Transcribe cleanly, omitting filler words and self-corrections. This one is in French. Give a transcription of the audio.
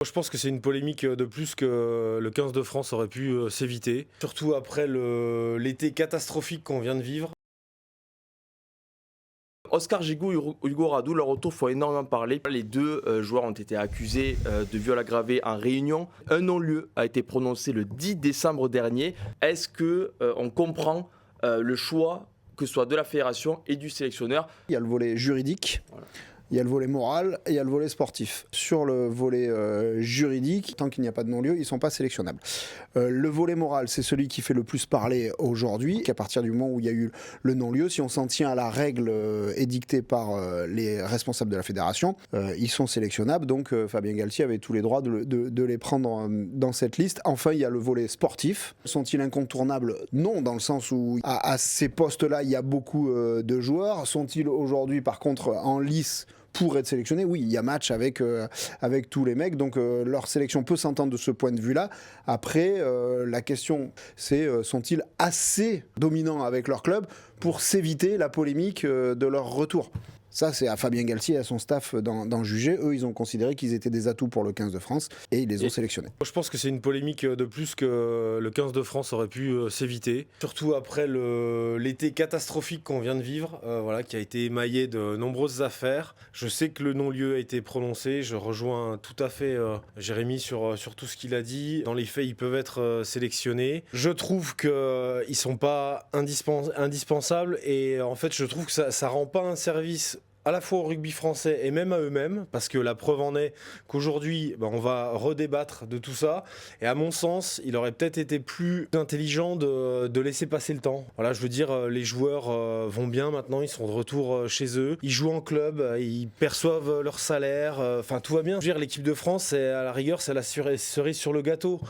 Je pense que c'est une polémique de plus que le 15 de France aurait pu s'éviter, surtout après l'été catastrophique qu'on vient de vivre. Oscar Gigot et Hugo Radou, leur retour, faut énormément parler. Les deux joueurs ont été accusés de viol aggravé en réunion. Un non-lieu a été prononcé le 10 décembre dernier. Est-ce que on comprend le choix, que ce soit de la fédération et du sélectionneur? Il y a le volet juridique. Voilà. Il y a le volet moral et il y a le volet sportif. Sur le volet juridique, tant qu'il n'y a pas de non-lieu, ils ne sont pas sélectionnables. Le volet moral, c'est celui qui fait le plus parler aujourd'hui, qu'à partir du moment où il y a eu le non-lieu, si on s'en tient à la règle édictée par les responsables de la fédération, ils sont sélectionnables. Donc Fabien Galtier avait tous les droits de les prendre dans cette liste. Enfin, il y a le volet sportif. Sont-ils incontournables? Non, dans le sens où à ces postes-là, il y a beaucoup de joueurs. Sont-ils aujourd'hui, par contre, en lice pour être sélectionné? Oui, il y a match avec tous les mecs, donc leur sélection peut s'entendre de ce point de vue-là. Après, la question, c'est sont-ils assez dominants avec leur club pour s'éviter la polémique de leur retour? Ça, c'est à Fabien Galtier et à son staff d'en juger. Eux, ils ont considéré qu'ils étaient des atouts pour le 15 de France et ils les ont sélectionnés. Je pense que c'est une polémique de plus que le 15 de France aurait pu s'éviter, surtout après l'été catastrophique qu'on vient de vivre, qui a été émaillé de nombreuses affaires. Je sais que le non-lieu a été prononcé, je rejoins tout à fait Jérémy sur tout ce qu'il a dit. Dans les faits, ils peuvent être sélectionnés. Je trouve qu'ils ne sont pas indispensables et en fait, je trouve que ça rend pas un service à la fois au rugby français et même à eux-mêmes, parce que la preuve en est qu'aujourd'hui, on va redébattre de tout ça, et à mon sens, il aurait peut-être été plus intelligent de laisser passer le temps. Voilà, je veux dire, les joueurs vont bien maintenant, ils sont de retour chez eux, ils jouent en club, ils perçoivent leur salaire, tout va bien. Je veux dire, l'équipe de France, à la rigueur, c'est la cerise sur le gâteau.